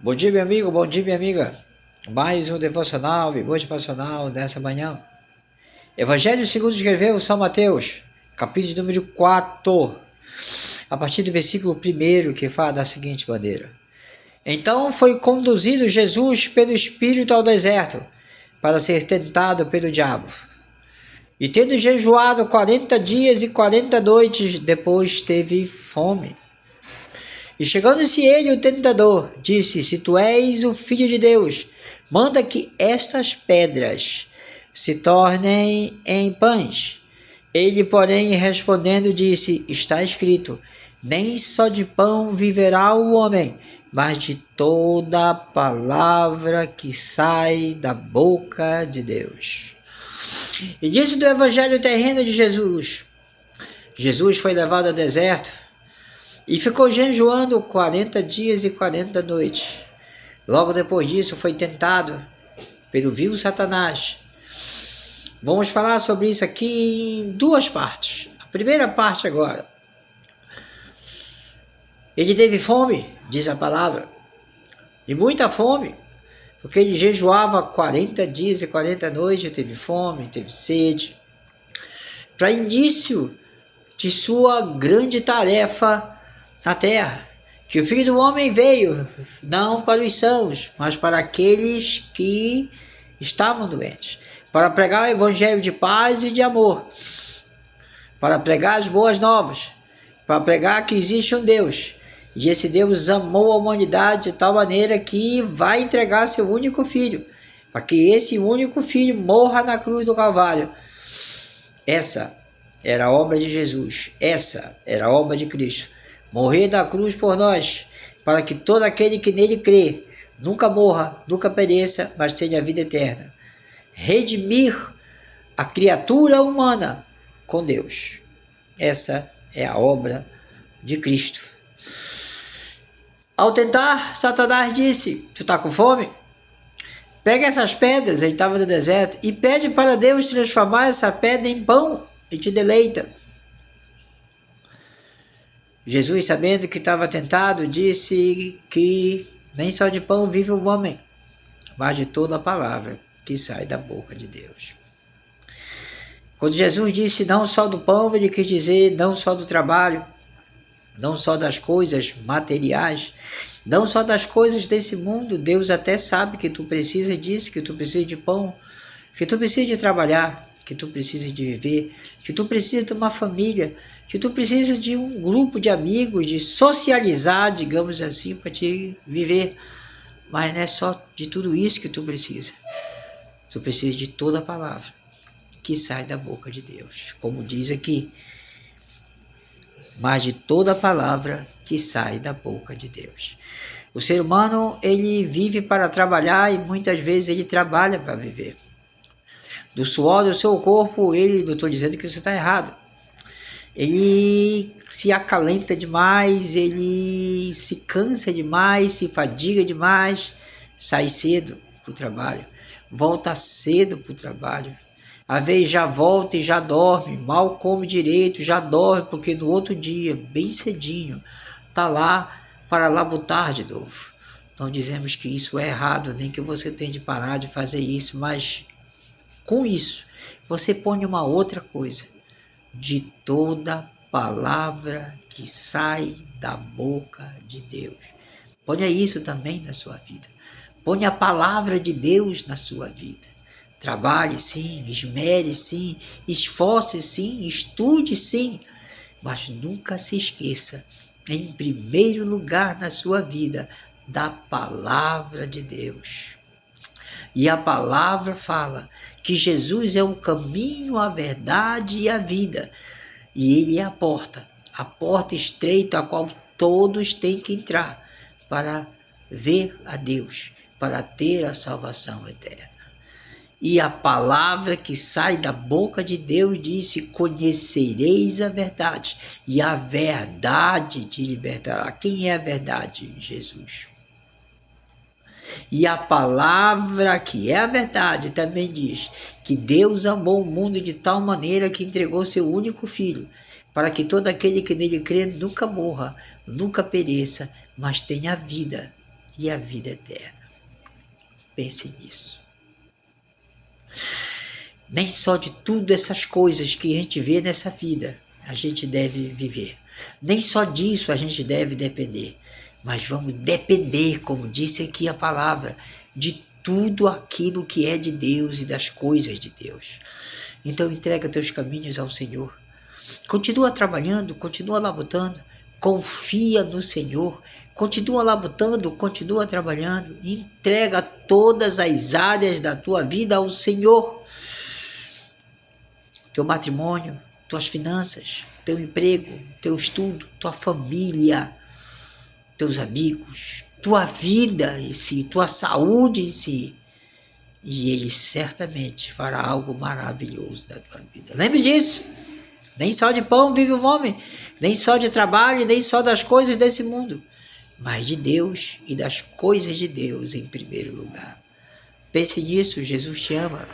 Bom dia, meu amigo, bom dia, minha amiga. Mais um devocional, motivacional nessa manhã. Evangelho segundo escreveu São Mateus, capítulo número 4, a partir do versículo 1, que fala da seguinte maneira. Então foi conduzido Jesus pelo Espírito ao deserto, para ser tentado pelo diabo. E tendo jejuado 40 dias e 40 noites, depois teve fome. E chegando-se ele, o tentador, disse: Se tu és o Filho de Deus, manda que estas pedras se tornem em pães. Ele, porém, respondendo, disse: Está escrito: Nem só de pão viverá o homem, mas de toda palavra que sai da boca de Deus. E disse do evangelho terreno de Jesus. Jesus foi levado ao deserto e ficou jejuando 40 dias e 40 noites. Logo depois disso foi tentado pelo vil Satanás. Vamos falar sobre isso aqui em duas partes. A primeira parte agora. Ele teve fome, diz a palavra, e muita fome, porque ele jejuava 40 dias e 40 noites, teve fome, teve sede, para indício de sua grande tarefa na terra, que o Filho do Homem veio, não para os sãos, mas para aqueles que estavam doentes, para pregar o evangelho de paz e de amor, para pregar as boas novas, para pregar que existe um Deus, e esse Deus amou a humanidade de tal maneira que vai entregar seu único filho, para que esse único filho morra na cruz do Calvário. Essa era a obra de Jesus, essa era a obra de Cristo. Morrer da cruz por nós, para que todo aquele que nele crê nunca morra, nunca pereça, mas tenha a vida eterna. Redimir a criatura humana com Deus. Essa é a obra de Cristo. Ao tentar, Satanás disse: Tu está com fome? Pega essas pedras, ele estava no deserto, e pede para Deus transformar essa pedra em pão e te deleita. Jesus, sabendo que estava tentado, disse que nem só de pão vive o homem, mas de toda a palavra que sai da boca de Deus. Quando Jesus disse não só do pão, ele quis dizer não só do trabalho, não só das coisas materiais, não só das coisas desse mundo. Deus até sabe que tu precisa disso, que tu precisa de pão, que tu precisa de trabalhar, que tu precisa de viver, que tu precisa de uma família, que tu precisa de um grupo de amigos, de socializar, digamos assim, para te viver. Mas não é só de tudo isso que tu precisa. Tu precisa de toda a palavra que sai da boca de Deus. Como diz aqui, mas de toda a palavra que sai da boca de Deus. O ser humano, ele vive para trabalhar e muitas vezes ele trabalha para viver. Do suor do seu corpo, ele, não estou dizendo que você está errado, ele se acalenta demais, ele se cansa demais, se fadiga demais, sai cedo para o trabalho, volta cedo para o trabalho, às vezes já volta e já dorme, mal come direito, já dorme, porque no outro dia, bem cedinho, está lá para labutar de novo. Não dizemos que isso é errado, nem que você tem de parar de fazer isso, mas com isso, você põe uma outra coisa: de toda palavra que sai da boca de Deus. Ponha isso também na sua vida. Ponha a palavra de Deus na sua vida. Trabalhe sim, esmere sim, esforce sim, estude sim, mas nunca se esqueça, em primeiro lugar na sua vida, da palavra de Deus. E a palavra fala que Jesus é o caminho, a verdade e a vida. E ele é a porta estreita a qual todos têm que entrar para ver a Deus, para ter a salvação eterna. E a palavra que sai da boca de Deus disse: conhecereis a verdade, e a verdade te libertará. Quem é a verdade? Jesus. E a palavra que é a verdade também diz que Deus amou o mundo de tal maneira que entregou seu único filho, para que todo aquele que nele crê nunca morra, nunca pereça, mas tenha vida e a vida eterna. Pense nisso. Nem só de tudo essas coisas que a gente vê nessa vida a gente deve viver. Nem só disso a gente deve depender. Mas vamos depender, como disse aqui a palavra, de tudo aquilo que é de Deus e das coisas de Deus. Então entrega teus caminhos ao Senhor. Continua trabalhando, continua labutando, confia no Senhor, continua labutando, continua trabalhando, entrega todas as áreas da tua vida ao Senhor. Teu matrimônio, tuas finanças, teu emprego, teu estudo, tua família, teus amigos, tua vida em si, tua saúde em si. E Ele certamente fará algo maravilhoso na tua vida. Lembre disso. Nem só de pão vive o homem, nem só de trabalho, nem só das coisas desse mundo, mas de Deus e das coisas de Deus em primeiro lugar. Pense nisso, Jesus te ama.